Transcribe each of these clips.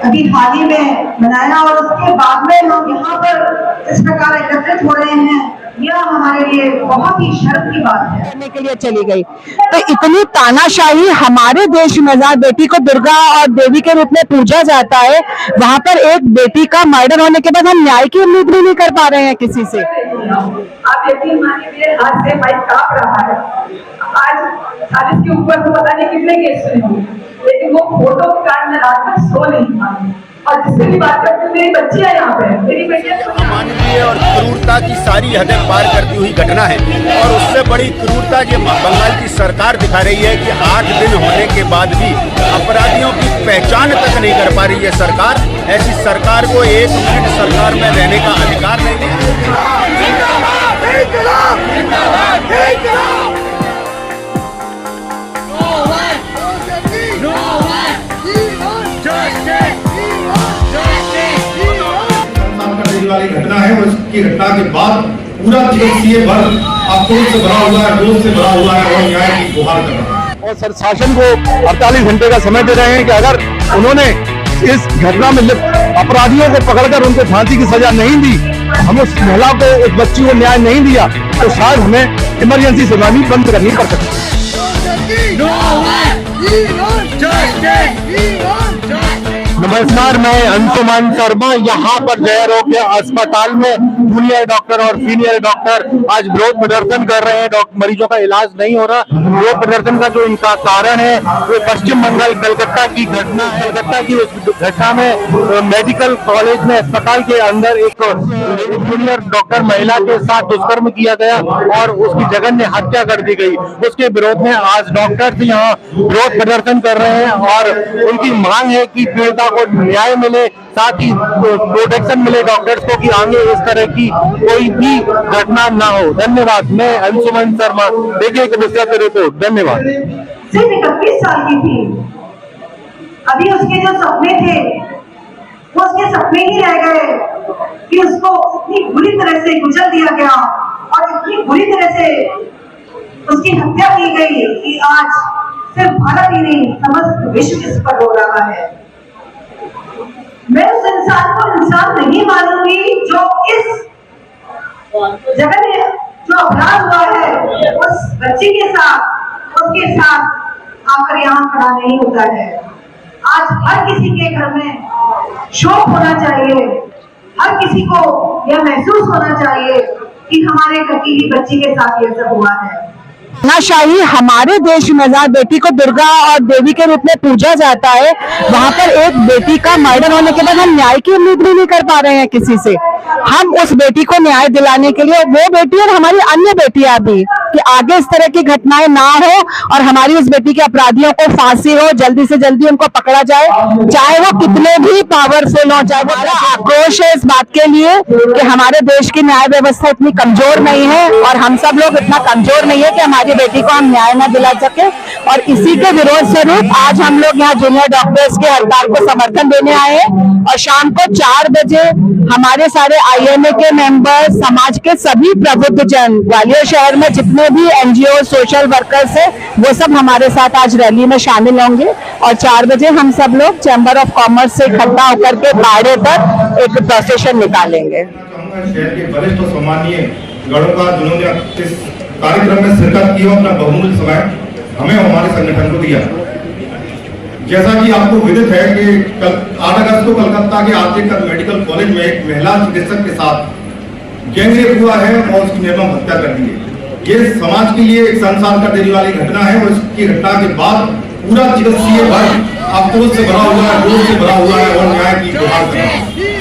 अभी हाल ही में मनाया और उसके बाद में हम यहाँ पर इस प्रकार एकत्रित हो रहे हैं, यह हमारे लिए बहुत ही शर्म की बात है। करने के लिए चली गई तो इतनी तानाशाही हमारे देश में, जहाँ बेटी को दुर्गा और देवी के रूप में पूजा जाता है, वहाँ पर एक बेटी का मर्डर होने के बाद हम न्याय की उम्मीद भी नहीं कर पा रहे हैं किसी से। आप यकीन मानिए मेरे हाथ से माइक कांप रहा है। आज 40 के ऊपर तो पता नहीं कितने केस सुने होंगे, लेकिन वो फोटो के कारण मैं रात में सो नहीं पाई। और जिससे भी बात करती हूँ, मेरी बच्चियां यहाँ पे, मेरी बेटियां अमानवीय और क्रूरता की सारी हदें पार करती हुई घटना है। और उससे बड़ी क्रूरता ये बंगाल की सरकार दिखा रही है कि 8 दिन होने के बाद भी अपराधियों की पहचान तक नहीं कर पा रही है सरकार। ऐसी सरकार को 1 मिनट सरकार में रहने का अधिकार नहीं है। वाली घटना है, उसकी घटना के बाद पूरा चिकित्सीय वर्ग आक्रोश से भरा हुआ है, रोष से भरा हुआ है और न्याय की गुहार कर रहा है। और सर शासन को 48 घंटे का समय दे रहे हैं कि अगर उन्होंने इस घटना में लिप्त अपराधियों को पकड़कर उनको फांसी की सजा नहीं दी, हम उस महिला को, उस बच्ची को न्याय नहीं दिया, तो शायद हमें इमरजेंसी सुनवाई बंद करनी पड़ सकती है। नमस्कार, मैं अंशुमन शर्मा यहाँ पर जय रोग्य अस्पताल में जूनियर डॉक्टर और सीनियर डॉक्टर आज विरोध प्रदर्शन कर रहे हैं। मरीजों का इलाज नहीं हो रहा। विरोध प्रदर्शन का जो इनका कारण है वो पश्चिम बंगाल कलकत्ता की घटना है। कलकत्ता की उस घटना में मेडिकल कॉलेज में अस्पताल के अंदर एक जूनियर डॉक्टर महिला के साथ दुष्कर्म किया गया और उसकी जघन्य हत्या कर दी गई। उसके विरोध में आज डॉक्टर्स यहाँ विरोध प्रदर्शन कर रहे हैं और उनकी मांग है कि पीड़िता को न्याय मिले, साथ ही प्रोटेक्शन मिले डॉक्टर्स को कि आगे इस तरह की कोई भी घटना ना हो। धन्यवाद। मैं अंशुमन शर्मा, देखिए एक विशेष रिपोर्ट। धन्यवाद। सिर्फ 31 साल की थी, अभी उसके जो सपने थे वो उसके सपने ही रह गए कि उसको इतनी बुरी तरह से कुचल दिया गया और इतनी बुरी तरह से उसकी हत्या की गई कि आज सिर्फ भारत ही नहीं समस्त विश्व इस पर रो रहा है। मैं उस इंसान को इंसान नहीं मानूंगी जो इस जगह में जो अपराध हुआ है उस बच्ची के साथ, उसके साथ आकर यहाँ खड़ा नहीं होता है। आज हर किसी के घर में शोक होना चाहिए, हर किसी को यह महसूस होना चाहिए कि हमारे घर की ही बच्ची के साथ यह सब हुआ है। तानाशाही हमारे देश में, जहाँ बेटी को दुर्गा और देवी के रूप में पूजा जाता है, वहाँ पर एक बेटी का मर्डर होने के बाद हम न्याय की उम्मीद भी नहीं कर पा रहे हैं किसी से। हम उस बेटी को न्याय दिलाने के लिए, वो बेटी और हमारी अन्य बेटियां भी, कि आगे इस तरह की घटनाएं ना हो और हमारी उस बेटी के अपराधियों को फांसी हो, जल्दी से जल्दी उनको पकड़ा जाए, चाहे वो कितने भी पावरफुल हो। चाहे हमारा आक्रोश है इस बात के लिए कि हमारे देश की न्याय व्यवस्था इतनी कमजोर नहीं है और हम सब लोग इतना कमजोर नहीं है कि हमारी बेटी को हम न्याय न दिला सके। और इसी के विरोध स्वरूप आज हम लोग यहाँ जूनियर डॉक्टर्स के हड़ताल को समर्थन देने आए हैं और शाम को 4 बजे हमारे सारे IMA के मेंबर, समाज के सभी प्रबुद्ध जन, ग्वालियर शहर में जितने भी NGO सोशल वर्कर्स है, वो सब हमारे साथ आज रैली में शामिल होंगे और 4 बजे हम सब लोग चैम्बर ऑफ कॉमर्स से इकट्ठा होकर के बाड़े तक एक प्रोसेशन निकालेंगे। शहर के वरिष्ठ और सम्मानीय गणों जिन्होंने इस कार्यक्रम में शिरकत की, अपना बहुमूल्य समय हमें हमारे संगठन को दिया। जैसा कि आपको विदित है कि कल 8 अगस्त को कलकत्ता के आरके मेडिकल कॉलेज में एक महिला चिकित्सक के साथ गैंगरेप हुआ है और उसकी निर्मम हत्या कर दी है। ये समाज के लिए एक संसार कर देने वाली घटना है और इसकी घटना के बाद पूरा चिकित्सीय वर्ग आक्रोश से भरा हुआ है, रोष से भरा हुआ है और न्याय की गुहार कर रहा है।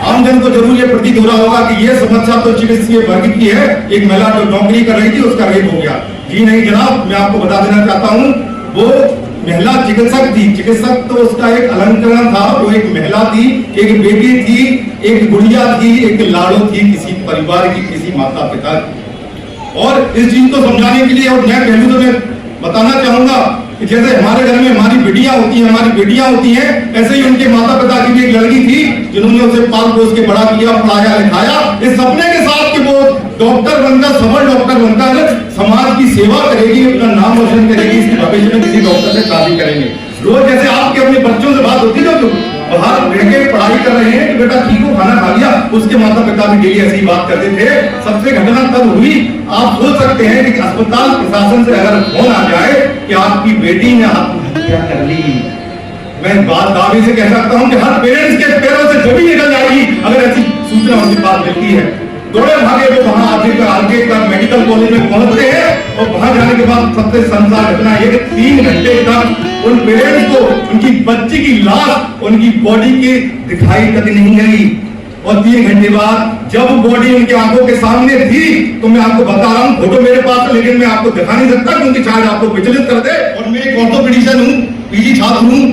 आम जन को जरूर ये प्रतीत हो रहा होगा कि ये समस्या तो चिकित्सीय वर्ग की है। एक महिला जो नौकरी कर रही थी उसका रेप हो गया। जी नहीं जनाब, मैं आपको बता देना चाहता हूँ, वो महिला चिकित्सक थी। चिकित्सक तो उसका एक अलंकरण था, वो एक महिला थी, एक बेटी थी, एक गुड़िया थी, एक लाड़ो थी किसी परिवार की, किसी माता पिता की। और इस चीज को समझाने के लिए और नया पहलू तो मैं बताना चाहूंगा कि जैसे हमारे घर में हमारी बेटियां होती हैं, ऐसे ही उनके माता पिता की भी एक लड़की थी जिन्होंने उसे पाल पोस के बड़ा किया, पढ़ाया लिखाया, इस सपने के साथ कि वो डॉक्टर बनकर, सफल डॉक्टर बनकर समाज की सेवा करेगी, अपना नाम रोशन करेगी, इसके भविष्य में किसी डॉक्टर से शादी करेंगे। रोज जैसे आपके अपने बच्चों से बात होती है जो बाहर रह के पढ़ाई कर रहे हैं कि बेटा ठीक हो, खाना खा लिया, उसके माता पिता भी डेली ऐसी बात करते थे। सबसे घटना तब हुई, आप सोच सकते हैं कि अस्पताल प्रशासन से अगर फोन आ जाए कि आपकी बेटी ने आत्महत्या कर ली, मैं बात दावे से कह सकता हूं कि हर पेरेंट्स के पैरों से जमी निकल जाएगी अगर ऐसी सूचना उनके पास मिलती है। दौड़े भागे वो वहां आगे का मेडिकल कॉलेज में पहुंचते हैं और वहां जाने के बाद सबसे शर्मसार घटना ये कि 3 घंटे तक उन पेरेंट्स को उनकी बच्ची की लाश उनकी बॉडी की दिखाई तक नहीं गई। और 3 घंटे बाद जब बॉडी उनकी आंखों के सामने थी तो मैं आपको बता रहा हूं, फोटो मेरे पास है लेकिन मैं आपको दिखा नहीं सकता क्योंकि शायद आपको विचलित कर दे। और मैं एक ऑर्थोपेडिशियन हूं, पीजी छात्र हूं,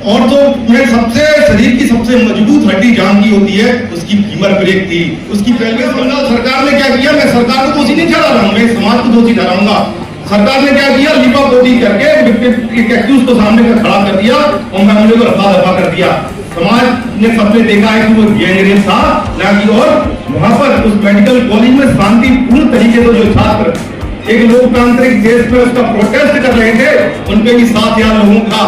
और तो मैं सबसे शरीर की सबसे मजबूत हड्डी जान की होती है उसकी फीमर ब्रेक थी, उसकी पेल्विस बंगाल। सरकार ने क्या किया, मैं सरकार को दोषी नहीं ठहरा रहा हूं, मैं समाज को दोषी ठहराऊंगा। सरकार ने क्या किया, लिपापोती करके एक एक्यूज को सामने में खड़ा कर दिया और मामले को रफा दफा कर दिया। समाज ने सबने देखा है कि वो गैंगरेप था ना कि, और वहां पर उस मेडिकल कॉलेज में शांतिपूर्ण तरीके से जो छात्र एक लोकतांत्रिक देश में उसका प्रोटेस्ट कर रहे थे, उनपे भी 7,000 लोगों का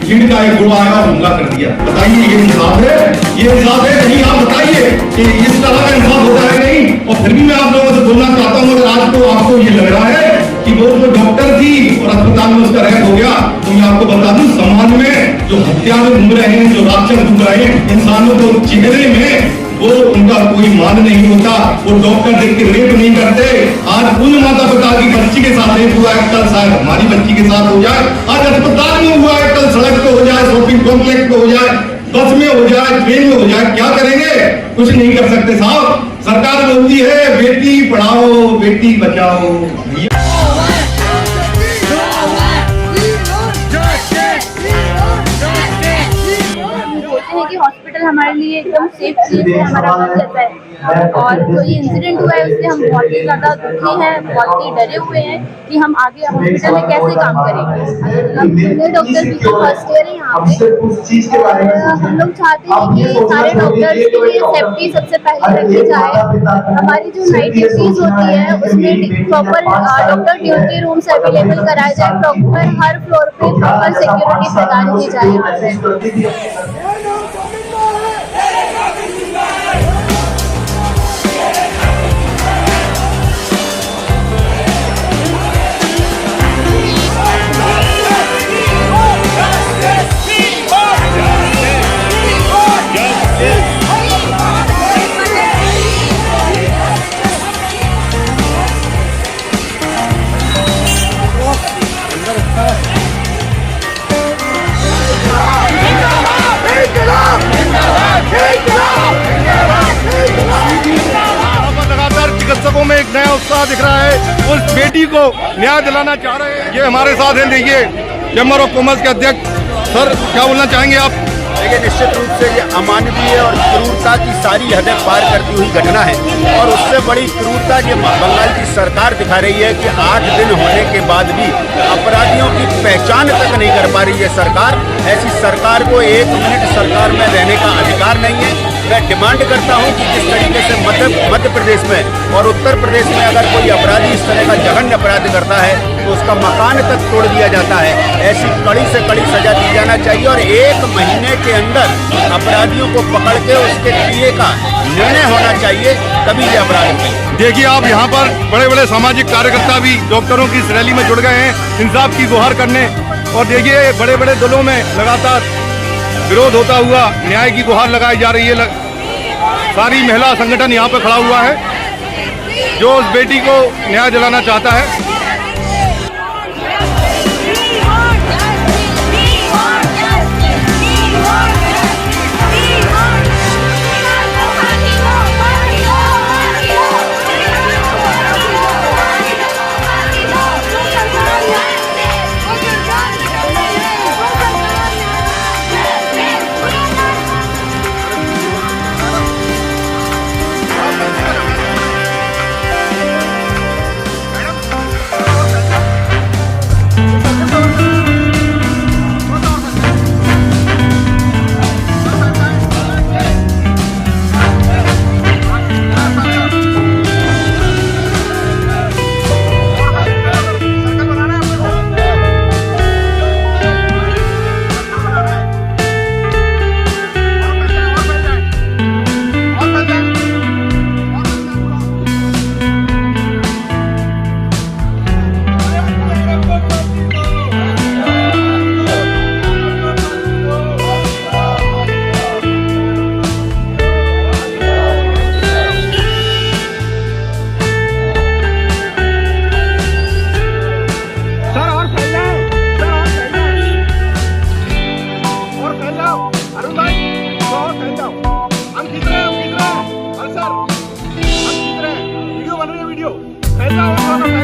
भीड़ का एक गुड़ा आया और हमला कर दिया। बताइए ये इंसाफ है? ये इंसाफ है? नहीं, आप बताइए कि इस तरह का इंसाफ होता है नहीं। और फिर भी मैं आप लोगों से बोलना चाहता हूँ, अगर आज तो आपको ये लग रहा है कि वो जो डॉक्टर थी और अस्पताल में उसका रेप हो गया, तो मैं आपको बता दूं समाज में जो हत्या में घूम रहे हैं, जो राक्षस घूम रहे हैं, इंसानों को चेहरे में वो उनका कोई मान नहीं होता। वो डॉक्टर देख के रेप नहीं करते। आज उन माता पिता की बच्ची के साथ रेप हुआ है, कल शायद हमारी बच्ची के साथ हो जाए। आज अस्पताल में हुआ है, कल सड़क पे हो जाए, शॉपिंग कॉम्प्लेक्स पे हो जाए, बस में हो जाए, ट्रेन में हो जाए। क्या करेंगे? कुछ नहीं कर सकते साहब। सरकार बोलती है बेटी पढ़ाओ बेटी बचाओ। कि हॉस्पिटल हमारे लिए एकदम सेफ प्लेस है, हमारा घर जैसा है। और जो ये इंसिडेंट हुआ है उससे हम बहुत ही ज़्यादा दुखी हैं, बहुत ही डरे हुए हैं कि हम आगे हॉस्पिटल में कैसे काम करेंगे। हम जूनियर डॉक्टर भी फर्स्ट ईयर है यहाँ पे, और हम लोग चाहते हैं कि सारे डॉक्टर्स के लिए सेफ्टी सबसे पहले रखी जाए। हमारी जो नाइट ड्यूटीज होती है उसमें proper doctor duty rooms available कराए जाए, प्रॉपर हर फ्लोर पे प्रॉपर सिक्योरिटी प्रदान की जाए यहाँ पे। लगातार चिकित्सकों में एक नया उत्साह दिख रहा है, उस बेटी को न्याय दिलाना चाह रहे हैं। ये हमारे साथ हैं, देखिए चैम्बर ऑफ कॉमर्स के अध्यक्ष सर, क्या बोलना चाहेंगे आप? देखिए, निश्चित रूप से ये अमानवीय और क्रूरता की सारी हदें पार करती हुई घटना है। और उससे बड़ी क्रूरता ये बंगाल की सरकार दिखा रही है कि 8 दिन होने के बाद भी अपराधियों की पहचान तक नहीं कर पा रही है सरकार। ऐसी सरकार को 1 मिनट सरकार में रहने का अधिकार नहीं है। मैं डिमांड करता हूं कि जिस तरीके से मध्य प्रदेश में और उत्तर प्रदेश में अगर कोई अपराधी इस तरह का जघन्य अपराध करता है तो उसका मकान तक तोड़ दिया जाता है। ऐसी कड़ी से कड़ी सजा दी जाना चाहिए और 1 महीने के अंदर अपराधियों को पकड़ के उसके पीए का निर्णय होना चाहिए, तभी ये अपराध होंगे। देखिए, आप यहाँ पर बड़े बड़े सामाजिक कार्यकर्ता भी डॉक्टरों की इस रैली में जुड़ गए हैं इंसाफ की गुहार करने। और देखिए, बड़े बड़े दलों में लगातार विरोध होता हुआ न्याय की गुहार लगाई जा रही है। सारी महिला संगठन यहाँ पर खड़ा हुआ है जो उस बेटी को न्याय दिलाना चाहता है। वीडियो फैला